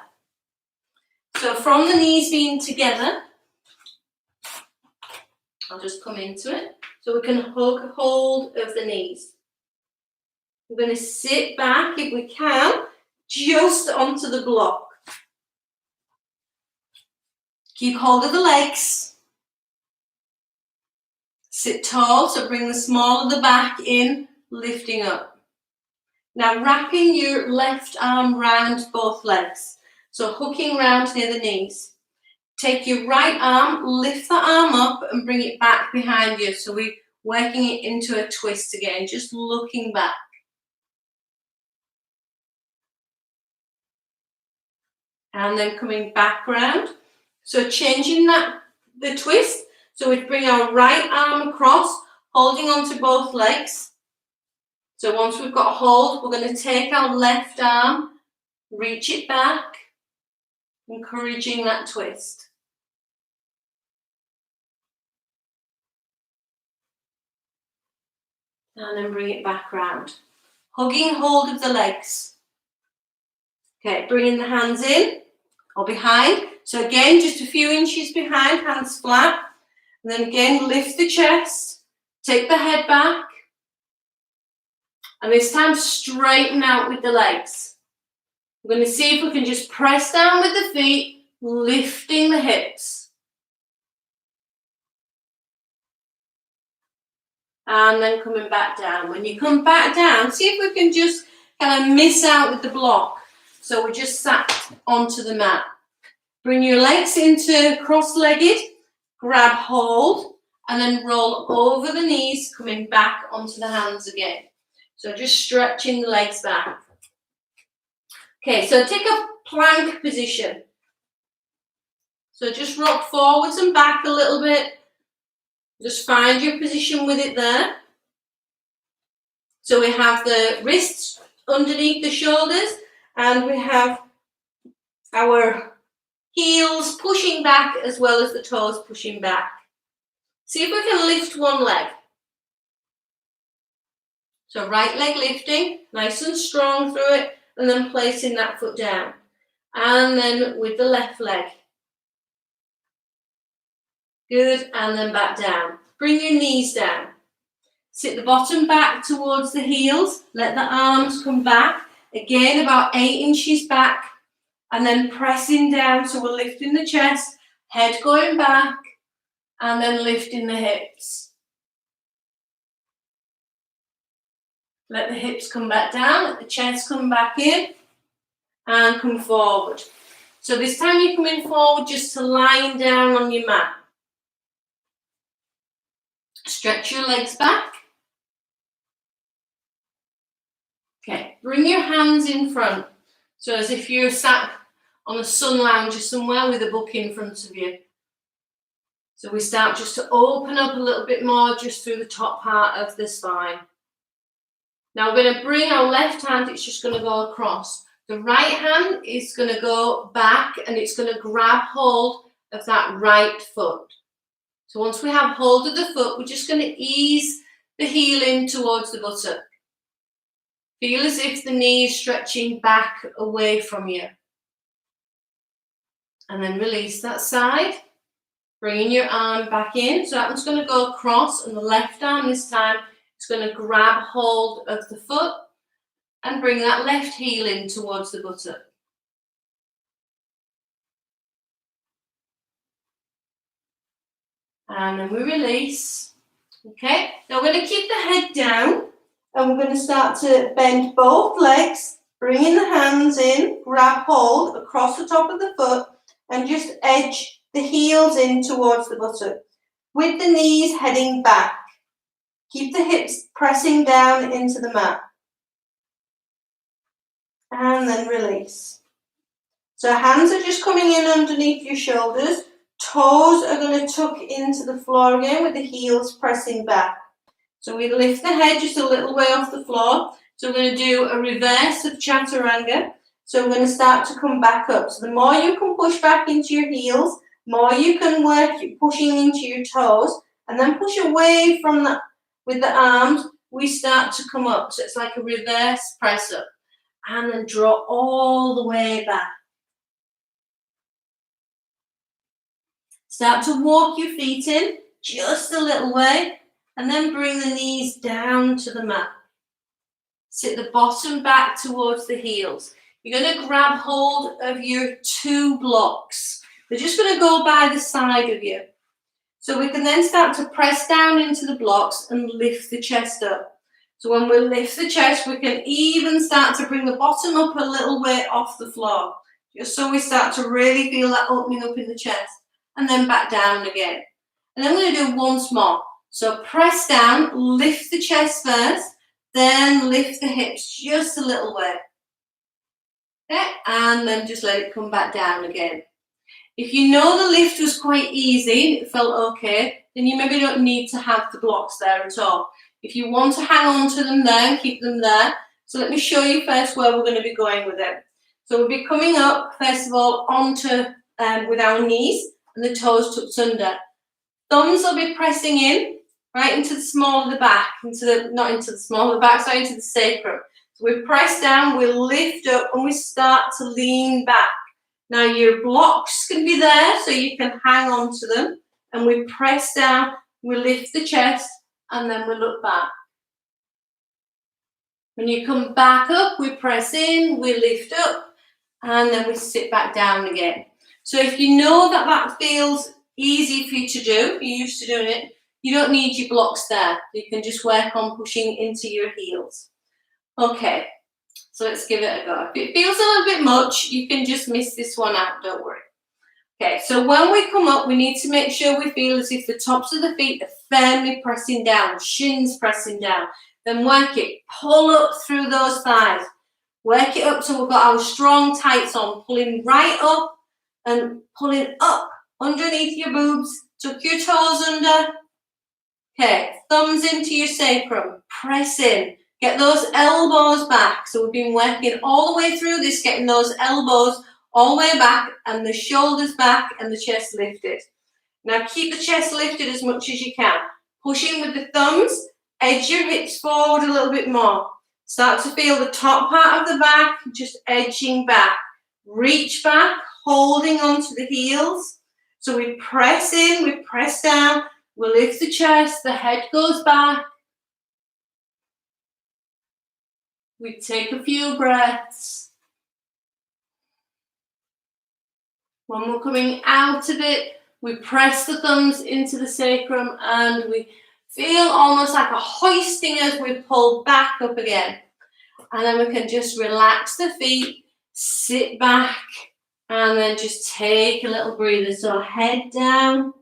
So from the knees being together, I'll just come into it. So we can hug hold of the knees. We're going to sit back, if we can, just onto the block. Keep hold of the legs. Sit tall, so bring the small of the back in, lifting up. Now wrapping your left arm round both legs. So hooking round near the knees. Take your right arm, lift the arm up and bring it back behind you. So we're working it into a twist again, just looking back. And then coming back round. So changing the twist. So we bring our right arm across, holding onto both legs. So once we've got hold, we're going to take our left arm, reach it back, encouraging that twist. And then bring it back round. Hugging hold of the legs. Okay, bringing the hands in or behind. So again, just a few inches behind, hands flat. And then again, lift the chest, take the head back. And this time, straighten out with the legs. We're going to see if we can just press down with the feet, lifting the hips. And then coming back down. When you come back down, see if we can just kind of miss out with the block. So we just sat onto the mat. Bring your legs into cross-legged, grab hold, and then roll over the knees, coming back onto the hands again. So just stretching the legs back. Okay, so take a plank position. So just rock forwards and back a little bit. Just find your position with it there. So we have the wrists underneath the shoulders and we have our heels pushing back as well as the toes pushing back. See if we can lift one leg. So right leg lifting, nice and strong through it, and then placing that foot down. And then with the left leg. Good, and then back down. Bring your knees down. Sit the bottom back towards the heels. Let the arms come back. Again, about 8 inches back. And then pressing down, so we're lifting the chest, head going back, and then lifting the hips. Let the hips come back down, let the chest come back in, and come forward. So this time you're coming forward just to lying down on your mat. Stretch your legs back. Okay, bring your hands in front. So as if you're sat on a sun lounger somewhere with a book in front of you. So we start just to open up a little bit more just through the top part of the spine. Now we're going to bring our left hand, it's just going to go across. The right hand is going to go back and it's going to grab hold of that right foot. So once we have hold of the foot, we're just going to ease the heel in towards the buttock. Feel as if the knee is stretching back away from you. And then release that side. Bringing your arm back in. So that one's going to go across and the left arm this time is going to grab hold of the foot and bring that left heel in towards the buttock. And then we release. Okay, now we're going to keep the head down and we're going to start to bend both legs, bringing the hands in, grab hold across the top of the foot and just edge the heels in towards the buttock, with the knees heading back. Keep the hips pressing down into the mat. And then release. So hands are just coming in underneath your shoulders. Toes are going to tuck into the floor again with the heels pressing back. So we lift the head just a little way off the floor. So we're going to do a reverse of Chaturanga. So we're going to start to come back up. So the more you can push back into your heels, more you can work pushing into your toes, and then push away from that with the arms. We start to come up. So it's like a reverse press up. And then draw all the way back. Start to walk your feet in just a little way, and then bring the knees down to the mat. Sit the bottom back towards the heels. You're going to grab hold of your 2 blocks. They're just going to go by the side of you. So we can then start to press down into the blocks and lift the chest up. So when we lift the chest, we can even start to bring the bottom up a little way off the floor. Just so we start to really feel that opening up in the chest. And then back down again. And then we're going to do once more. So press down, lift the chest first, then lift the hips just a little way. Okay, and then just let it come back down again. If you know the lift was quite easy, it felt okay, then you maybe don't need to have the blocks there at all. If you want to hang on to them there and keep them there, so let me show you first where we're going to be going with it. So we'll be coming up, first of all, onto with our knees and the toes tucked under. Thumbs will be pressing in, right into the small of the back, not into the small of the back, sorry, into the sacrum. So we press down, we lift up, and we start to lean back. Now your blocks can be there, so you can hang on to them. And we press down, we lift the chest, and then we look back. When you come back up, we press in, we lift up, and then we sit back down again. So if you know that that feels easy for you to do, if you're used to doing it, you don't need your blocks there. You can just work on pushing into your heels. Okay, so let's give it a go. If it feels a little bit much, you can just miss this one out, don't worry. Okay, so when we come up, we need to make sure we feel as if the tops of the feet are firmly pressing down, shins pressing down. Then work it, pull up through those thighs. Work it up till we've got our strong tights on, pulling right up and pulling up underneath your boobs. Tuck your toes under. Okay, thumbs into your sacrum, press in. Get those elbows back. So we've been working all the way through this, getting those elbows all the way back and the shoulders back and the chest lifted. Now keep the chest lifted as much as you can. Pushing with the thumbs, edge your hips forward a little bit more. Start to feel the top part of the back, just edging back. Reach back, holding onto the heels. So we press in, we press down, we lift the chest, the head goes back. We take a few breaths. When we're coming out of it, we press the thumbs into the sacrum and we feel almost like a hoisting as we pull back up again. And then we can just relax the feet, sit back, and then just take a little breather. So head down.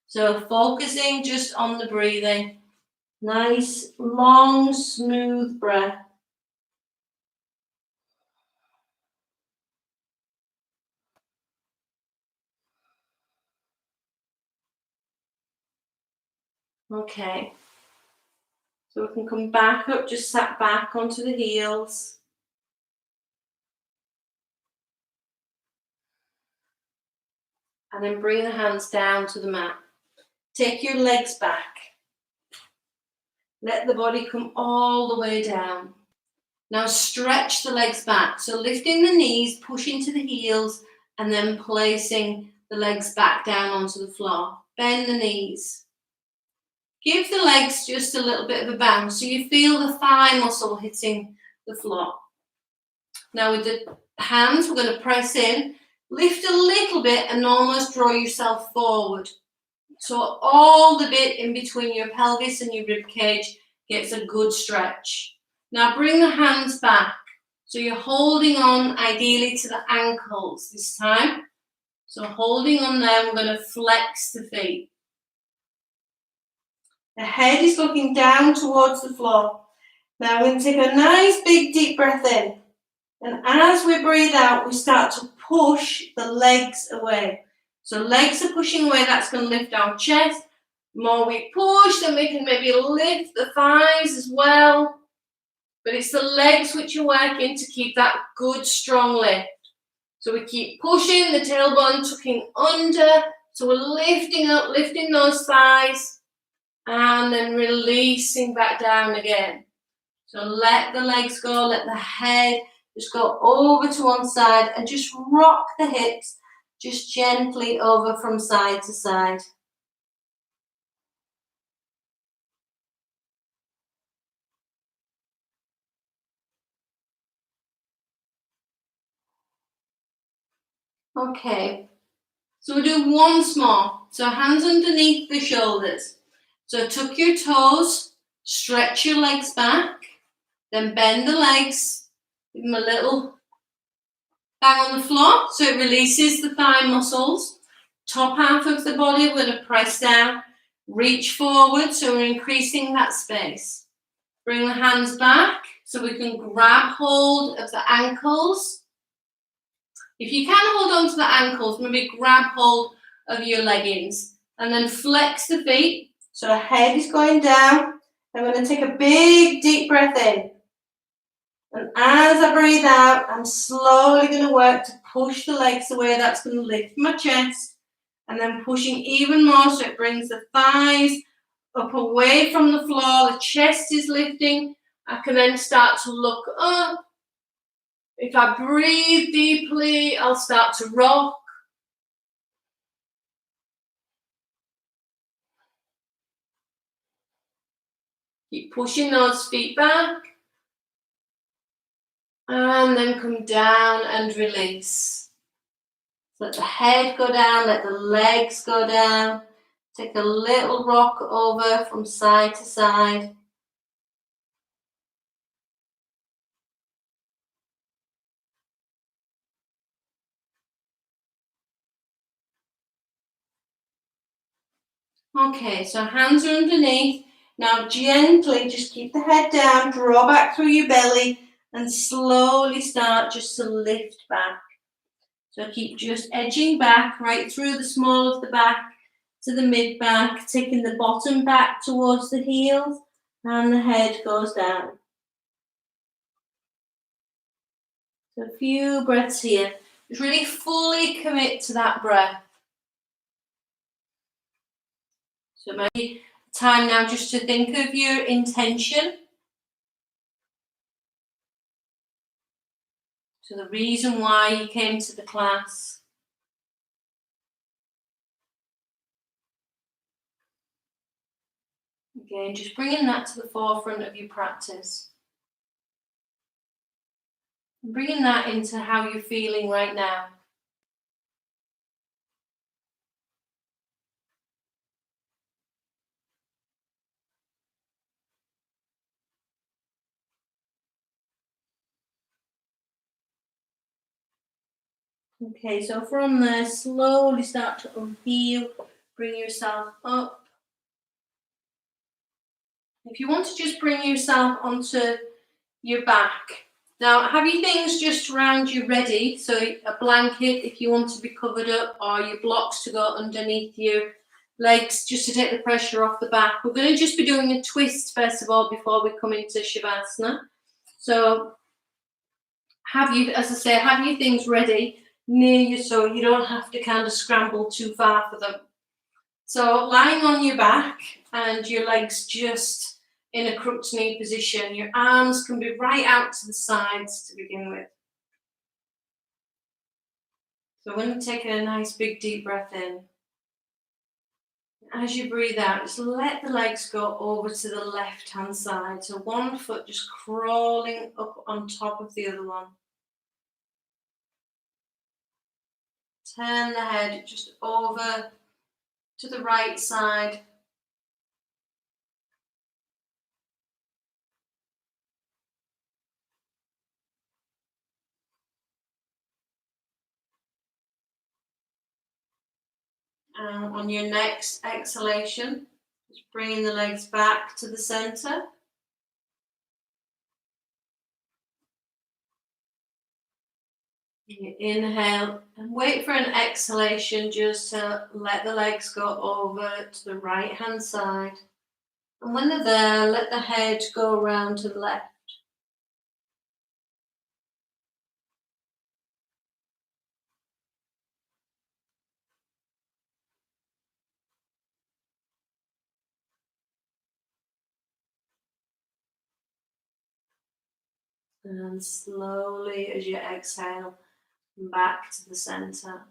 So focusing just on the breathing. Nice, long, smooth breath. Okay. So we can come back up, just sat back onto the heels. And then bring the hands down to the mat. Take your legs back. Let the body come all the way down. Now stretch the legs back. So lifting the knees, pushing to the heels, and then placing the legs back down onto the floor. Bend the knees. Give the legs just a little bit of a bounce so you feel the thigh muscle hitting the floor. Now with the hands, we're going to press in, lift a little bit and almost draw yourself forward. So all the bit in between your pelvis and your rib cage gets a good stretch. Now bring the hands back. So you're holding on ideally to the ankles this time. So holding on there, we're going to flex the feet. The head is looking down towards the floor. Now we're going to take a nice big deep breath in. And as we breathe out, we start to push the legs away. So legs are pushing away, that's going to lift our chest. The more we push, then we can maybe lift the thighs as well. But it's the legs which are working to keep that good, strong lift. So we keep pushing, the tailbone tucking under. So we're lifting up, lifting those thighs, and then releasing back down again. So let the legs go, let the head just go over to one side and just rock the hips just gently over from side to side. Okay, so we'll do once more. So hands underneath the shoulders. So tuck your toes, stretch your legs back, then bend the legs, give them a little bang on the floor so it releases the thigh muscles. Top half of the body, we're going to press down, reach forward, so we're increasing that space. Bring the hands back so we can grab hold of the ankles. If you can hold on to the ankles, maybe grab hold of your leggings and then flex the feet. So the head is going down. I'm going to take a big deep breath in. And as I breathe out, I'm slowly going to work to push the legs away. That's going to lift my chest. And then pushing even more so it brings the thighs up away from the floor. The chest is lifting. I can then start to look up. If I breathe deeply, I'll start to rock. Keep pushing those feet back. And then come down and release. Let the head go down, let the legs go down. Take a little rock over from side to side. Okay, so hands are underneath. Now gently just keep the head down, draw back through your belly and slowly start just to lift back. So keep just edging back right through the small of the back to the mid back, taking the bottom back towards the heels and the head goes down. So a few breaths here. Just really fully commit to that breath. So maybe time now just to think of your intention. So the reason why you came to the class. Again, just bringing that to the forefront of your practice. And bringing that into how you're feeling right now. Okay, so from there, slowly start to unheal, bring yourself up. If you want to just bring yourself onto your back. Now, have your things just around you ready, so a blanket if you want to be covered up, or your blocks to go underneath your legs, just to take the pressure off the back. We're going to just be doing a twist first of all before we come into Shavasana. So have you, as I say, have your things ready near you so you don't have to kind of scramble too far for them. So lying on your back and your legs just in a crooked knee position. Your arms can be right out to the sides to begin with. So when you take a nice big deep breath in, as you breathe out, just let the legs go over to the left hand side. So one foot just crawling up on top of the other one. Turn the head just over to the right side. And on your next exhalation, just bringing the legs back to the center. You inhale and wait for an exhalation just to let the legs go over to the right hand side. And when they're there, let the head go around to the left. And slowly, as you exhale, back to the center.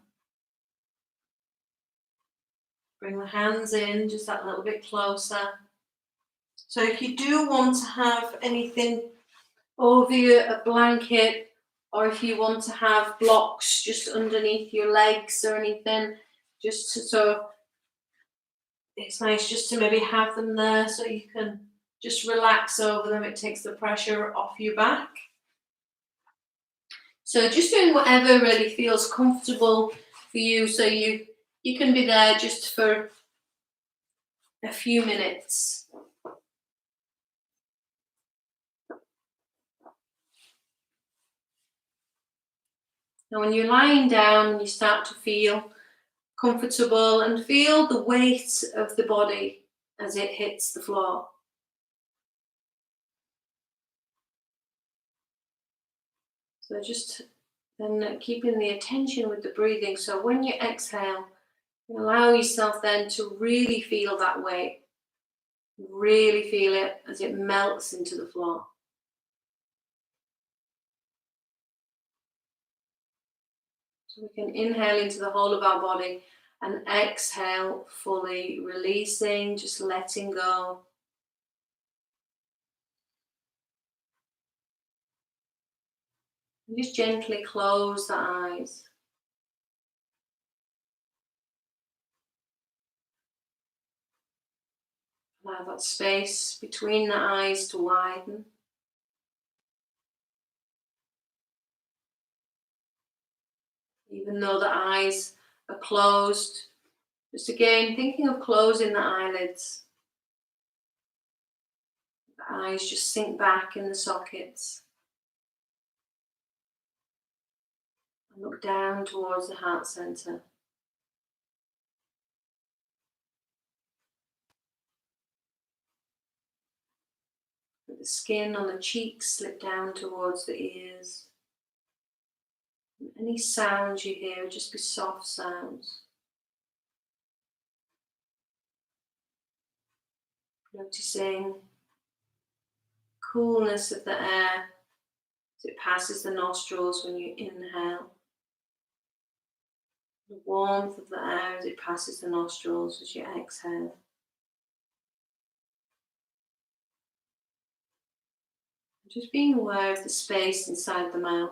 Bring the hands in just that little bit closer. So if you do want to have anything over you, a blanket, or if you want to have blocks just underneath your legs or anything, just so it's nice just to maybe have them there so you can just relax over them. It takes the pressure off your back. So just doing whatever really feels comfortable for you, so you can be there just for a few minutes. Now when you're lying down, you start to feel comfortable and feel the weight of the body as it hits the floor. So just then keeping the attention with the breathing. So when you exhale, you allow yourself then to really feel that weight. Really feel it as it melts into the floor. So we can inhale into the whole of our body and exhale fully, releasing, just letting go. And just gently close the eyes. Allow that space between the eyes to widen. Even though the eyes are closed, just again thinking of closing the eyelids. The eyes just sink back in the sockets. And look down towards the heart center. Let the skin on the cheeks slip down towards the ears. And any sounds you hear, just be soft sounds. Noticing coolness of the air as it passes the nostrils when you inhale. The warmth of the air as it passes the nostrils as you exhale. Just being aware of the space inside the mouth.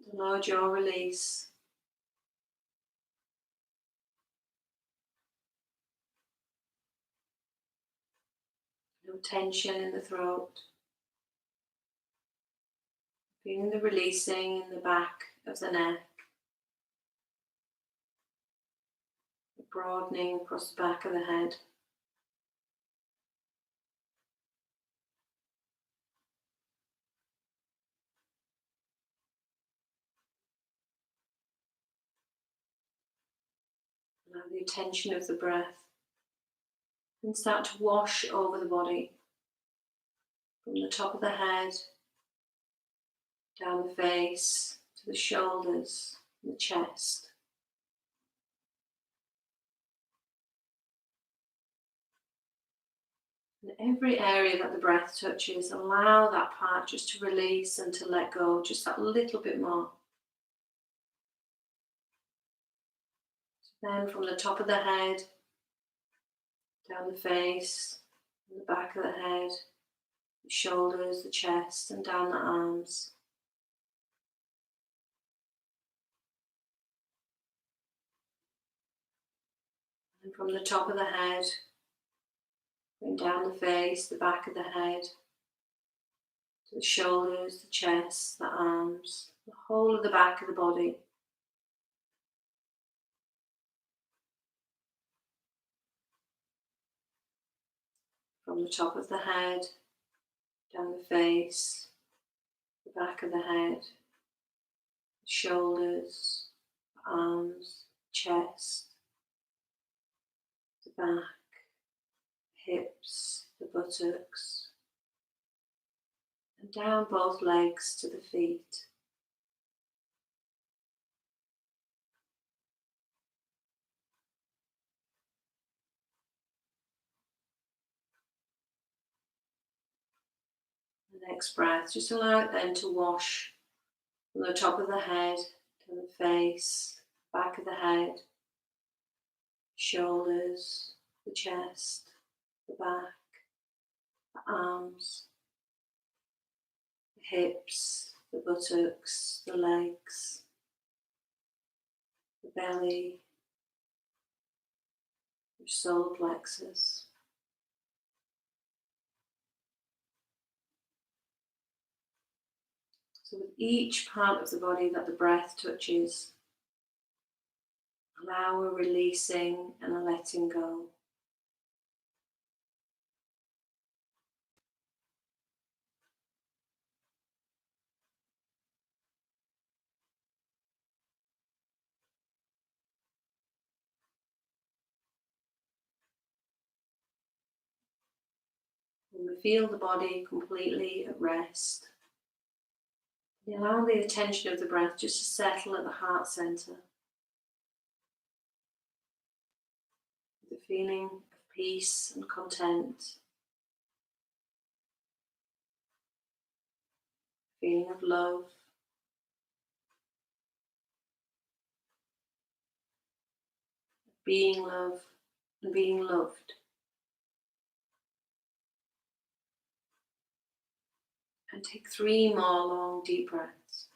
The lower jaw release. No tension in the throat. Feeling the releasing in the back of the neck. The broadening across the back of the head. Allow the attention of the breath and start to wash over the body. From the top of the head, down the face, to the shoulders, and the chest. And every area that the breath touches, allow that part just to release and to let go, just that little bit more. Then from the top of the head, down the face, and the back of the head, the shoulders, the chest, and down the arms. And from the top of the head, going down the face, the back of the head, to the shoulders, the chest, the arms, the whole of the back of the body. From the top of the head, down the face, the back of the head, the shoulders, the arms, chest, the back, hips, the buttocks, and down both legs to the feet. The next breath, just allow it then to wash from the top of the head to the face, back of the head, shoulders, the chest, the back, the arms, the hips, the buttocks, the legs, the belly, your solar plexus. So with each part of the body that the breath touches, allow a releasing and a letting go. When we feel the body completely at rest, we allow the attention of the breath just to settle at the heart center. With a feeling of peace and content, feeling of love, being loved and being loved. And take 3 more long deep breaths.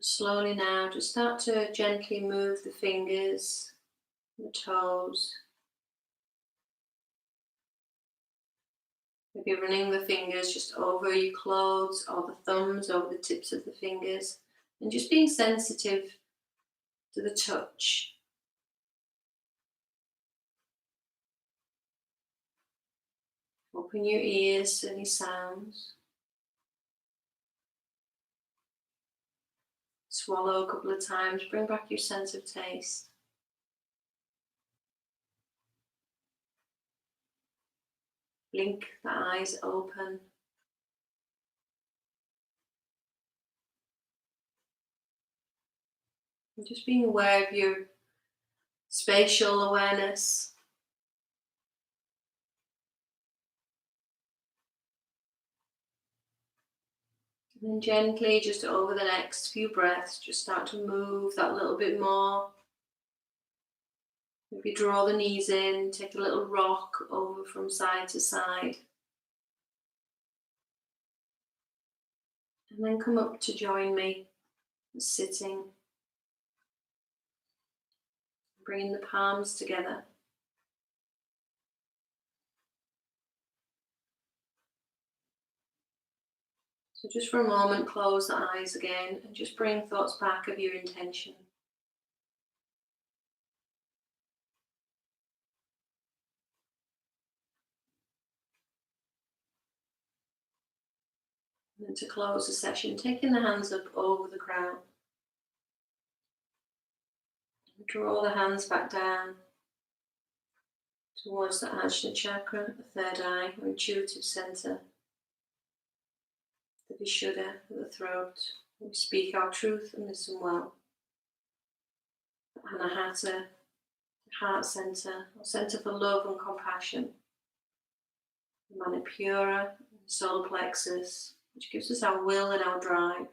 Slowly now, just start to gently move the fingers, the toes. Maybe running the fingers just over your clothes or the thumbs over the tips of the fingers, and just being sensitive to the touch. Open your ears to any sounds. Swallow a couple of times, bring back your sense of taste. Blink the eyes open. And just being aware of your spatial awareness. And then gently, just over the next few breaths, just start to move that little bit more. Maybe draw the knees in, take a little rock over from side to side. And then come up to join me, sitting. Bringing the palms together. So just for a moment, close the eyes again and just bring thoughts back of your intention. And then to close the session, taking the hands up over the crown. Draw the hands back down. towards the Ajna chakra, the third eye, or intuitive center, the Vishuddha, the throat. We speak our truth and listen well. The Anahata, the heart center, or center for love and compassion. The Manipura, the solar plexus, which gives us our will and our drive.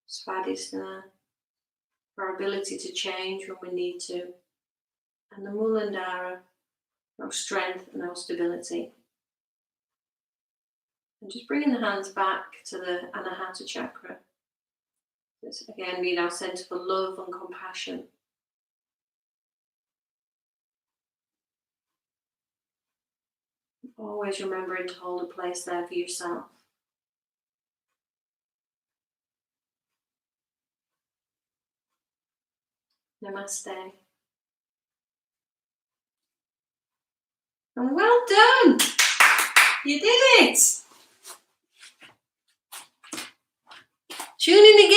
Svadhisthana, our ability to change when we need to. And the Muladhara, our strength and our stability. And just bringing the hands back to the Anahata chakra. This again being our center for love and compassion. Always remembering to hold a place there for yourself. Namaste. And well done! You did it! Tune in again.